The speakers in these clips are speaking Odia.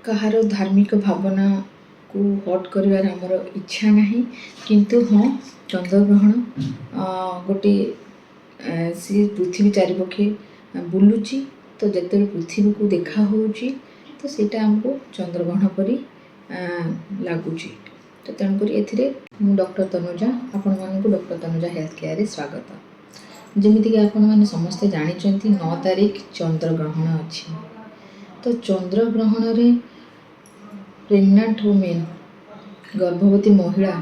କାହାର ଧାର୍ମିକ ଭାବନାକୁ ହଟ୍ କରିବାର ଆମର ଇଚ୍ଛା ନାହିଁ, କିନ୍ତୁ ହଁ ଚନ୍ଦ୍ରଗ୍ରହଣ ଗୋଟିଏ ସିଏ ପୃଥିବୀ ଚାରିପକ୍ଷେ ବୁଲୁଛି, ତ ଯେତେବେଳେ ପୃଥିବୀକୁ ଦେଖା ହେଉଛି ତ ସେଇଟା ଆମକୁ ଚନ୍ଦ୍ରଗ୍ରହଣ ପରି ଲାଗୁଛି। ତ ତେଣୁକରି ଏଥିରେ ମୁଁ ଡକ୍ଟର ତନୁଜା, ଆପଣମାନଙ୍କୁ ଡକ୍ଟର ତନୁଜା ହେଲ୍ଥ କେୟାରରେ ସ୍ୱାଗତ। ଯେମିତିକି ଆପଣମାନେ ସମସ୍ତେ ଜାଣିଛନ୍ତି 9 ତାରିଖ ଚନ୍ଦ୍ରଗ୍ରହଣ ଅଛି। ତ ଚନ୍ଦ୍ରଗ୍ରହଣରେ ପ୍ରେଗନାଣ୍ଟ ଓମେନ୍, ଗର୍ଭବତୀ ମହିଳା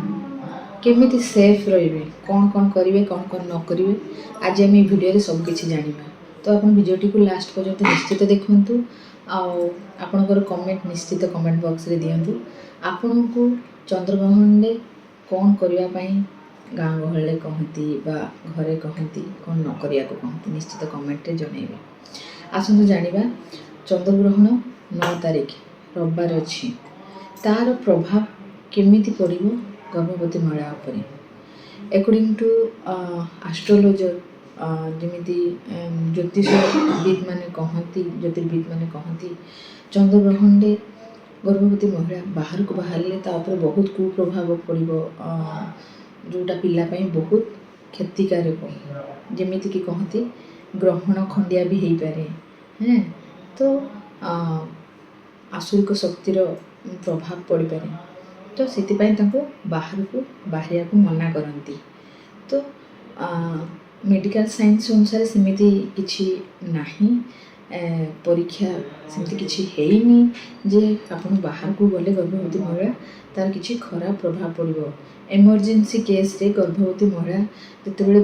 କେମିତି ସେଫ୍ ରହିବେ, କ'ଣ କରିବେ, କ'ଣ ନ କରିବେ, ଆଜି ଆମେ এই ଭିଡ଼ିଓରେ ସବୁକିଛି ଜାଣିବା। ତ ଆପଣ ଭିଡ଼ିଓଟିକୁ ଲାଷ୍ଟ ପର୍ଯ୍ୟନ୍ତ ନିଶ୍ଚିତ ଦେଖନ୍ତୁ, ଆଉ ଆପଣଙ୍କର କମେଣ୍ଟ ନିଶ୍ଚିତ କମେଣ୍ଟ ବକ୍ସରେ ଦିଅନ୍ତୁ। ଆପଣଙ୍କୁ ଚନ୍ଦ୍ରଗ୍ରହଣରେ କ'ଣ କରିବା ପାଇଁ ଗାଁ ଗହଳିରେ କହନ୍ତି ବା ଘରେ କହନ୍ତି, କ'ଣ ନ କରିବାକୁ କହନ୍ତି, ନିଶ୍ଚିତ କମେଣ୍ଟରେ ଜଣାଇବେ। ଆସନ୍ତୁ ଜାଣିବା ଚନ୍ଦ୍ରଗ୍ରହଣ 9 ତାରିଖ ରବିବାର ଅଛି, ତା'ର ପ୍ରଭାବ କେମିତି ପଡ଼ିବ ଗର୍ଭବତୀ ମହିଳା ଉପରେ। ଆକର୍ଡିଂ ଟୁ ଆଷ୍ଟ୍ରୋଲୋଜର, ଯେମିତି ଜ୍ୟୋତିର୍ବିଦମାନେ କହନ୍ତି ଚନ୍ଦ୍ରଗ୍ରହଣରେ ଗର୍ଭବତୀ ମହିଳା ବାହାରକୁ ବାହାରିଲେ ତା ଉପରେ ବହୁତ କୁପ୍ରଭାବ ପଡ଼ିବ, ଯେଉଁଟା ପିଲା ପାଇଁ ବହୁତ କ୍ଷତିକାରକ। ଯେମିତିକି କହନ୍ତି ଗ୍ରହଣ ଖଣ୍ଡିଆ ବି ହେଇପାରେ, ତ ଆସୁରିକ ଶକ୍ତିର ପ୍ରଭାବ ପଡ଼ିପାରେ, ତ ସେଥିପାଇଁ ତାଙ୍କୁ ବାହାରକୁ ବାହାରିବାକୁ ମନା କରନ୍ତି। ତ ମେଡ଼ିକାଲ ସାଇନ୍ସ ଅନୁସାରେ ସେମିତି କିଛି ନାହିଁ, ପରୀକ୍ଷା ସେମିତି କିଛି ହେଇନି ଯେ ଆପଣ ବାହାରକୁ ଗଲେ ଗର୍ଭବତୀ ମହିଳା ତା'ର କିଛି ଖରାପ ପ୍ରଭାବ ପଡ଼ିବ। ଏମର୍ଜେନ୍ସି କେସ୍ରେ ଗର୍ଭବତୀ ମହିଳା ଯେତେବେଳେ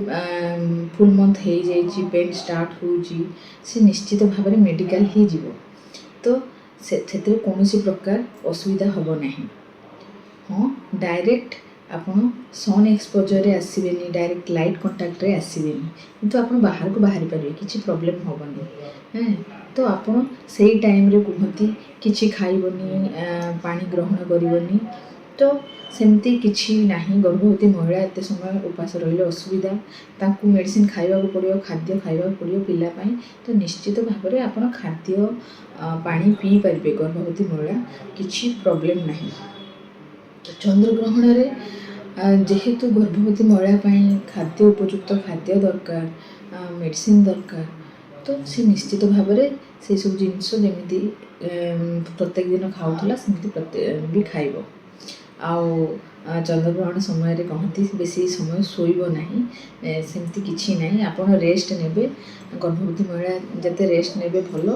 ଫୁଲ୍ ମନ୍ଥ ହେଇଯାଇଛି, ପେନ୍ ଷ୍ଟାର୍ଟ ହେଉଛି, ସେ ନିଶ୍ଚିତ ଭାବରେ ମେଡ଼ିକାଲ ହିଁ ଯିବ। ତ ସେଥିରେ କୌଣସି ପ୍ରକାର ଅସୁବିଧା ହେବ ନାହିଁ। ହଁ, ଡାଇରେକ୍ଟ ଆପଣ ସନ୍ ଏକ୍ସପୋଜରରେ ଆସିବେନି, ଡାଇରେକ୍ଟ ଲାଇଟ୍ କଣ୍ଟାକ୍ଟରେ ଆସିବେନି, କିନ୍ତୁ ଆପଣ ବାହାରକୁ ବାହାରି ପାରିବେ, କିଛି ପ୍ରୋବ୍ଲେମ୍ ହେବନି। ତ ଆପଣ ସେଇ ଟାଇମ୍ରେ କୁହନ୍ତି କିଛି ଖାଇବନି, ପାଣି ଗ୍ରହଣ କରିବନି, ତ ସେମିତି କିଛି ନାହିଁ। ଗର୍ଭବତୀ ମହିଳା ଏତେ ସମୟ ଉପାସ ରହିଲେ ଅସୁବିଧା, ତାଙ୍କୁ ମେଡ଼ିସିନ ଖାଇବାକୁ ପଡ଼ିବ, ଖାଦ୍ୟ ଖାଇବାକୁ ପଡ଼ିବ ପିଲା ପାଇଁ। ତ ନିଶ୍ଚିତ ଭାବରେ ଆପଣ ଖାଦ୍ୟ ପାଣି ପିଇପାରିବେ ଗର୍ଭବତୀ ମହିଳା, କିଛି ପ୍ରୋବ୍ଲେମ୍ ନାହିଁ। ଚନ୍ଦ୍ରଗ୍ରହଣରେ ଯେହେତୁ ଗର୍ଭବତୀ ମହିଳା ପାଇଁ ଖାଦ୍ୟ ଉପଯୁକ୍ତ ଖାଦ୍ୟ ଦରକାର, ମେଡ଼ିସିନ ଦରକାର, ତ ସେ ନିଶ୍ଚିତ ଭାବରେ ସେସବୁ ଜିନିଷ ଯେମିତି ପ୍ରତ୍ୟେକ ଦିନ ଖାଉଥିଲା ସେମିତି ବି ଖାଇବ। ଆଉ ଚନ୍ଦ୍ରଗ୍ରହଣ ସମୟରେ କହନ୍ତି ବେଶୀ ସମୟ ଶୋଇବ ନାହିଁ, ସେମିତି କିଛି ନାହିଁ। ଆପଣ ରେଷ୍ଟ ନେବେ, ଗର୍ଭବତୀ ମହିଳା ଯେତେ ରେଷ୍ଟ ନେବେ ଭଲ।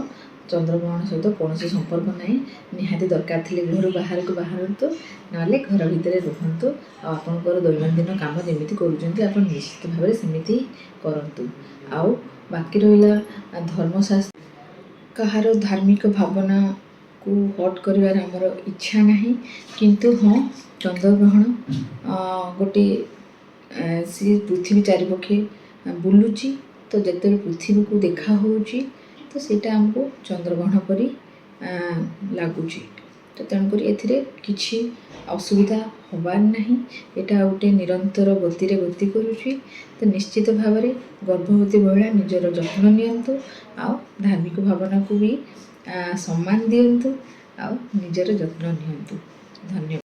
ଚନ୍ଦ୍ରଗ୍ରହଣ ସହିତ କୌଣସି ସମ୍ପର୍କ ନାହିଁ। ନିହାତି ଦରକାର ଥିଲେ ଘରୁ ବାହାରକୁ ବାହାରନ୍ତୁ, ନହେଲେ ଘର ଭିତରେ ରୁହନ୍ତୁ, ଆଉ ଆପଣଙ୍କର ଦୈନନ୍ଦିନ କାମ ଯେମିତି କରୁଛନ୍ତି ଆପଣ ନିଶ୍ଚିତ ଭାବରେ ସେମିତି କରନ୍ତୁ। ଆଉ ବାକି ରହିଲା ଧର୍ମଶାସ୍ତ୍ର, କାହାର ଧାର୍ମିକ ଭାବନାକୁ ହଟ୍ କରିବାର ଆମର ଇଚ୍ଛା ନାହିଁ, କିନ୍ତୁ ହଁ ଚନ୍ଦ୍ରଗ୍ରହଣ ଗୋଟିଏ ସିଏ ପୃଥିବୀ ଚାରିପକ୍ଷେ ବୁଲୁଛି, ତ ଯେତେବେଳେ ପୃଥିବୀକୁ ଦେଖା ହେଉଛି ତ ସେଇଟା ଆମକୁ ଚନ୍ଦ୍ରଗ୍ରହଣ ପରି ଲାଗୁଛି। ତ ତେଣୁକରି ଏଥିରେ କିଛି ଅସୁବିଧା ହେବାର ନାହିଁ। ଏଇଟା ଗୋଟେ ନିରନ୍ତର ଗତିରେ ଗତି କରୁଛି। ତ ନିଶ୍ଚିତ ଭାବରେ ଗର୍ଭବତୀ ମହିଳା ନିଜର ଯତ୍ନ ନିଅନ୍ତୁ, ଆଉ ଧାର୍ମିକ ଭାବନାକୁ ବି ସମ୍ମାନ ଦିଅନ୍ତୁ, ଆଉ ନିଜର ଯତ୍ନ ନିଅନ୍ତୁ। ଧନ୍ୟବାଦ।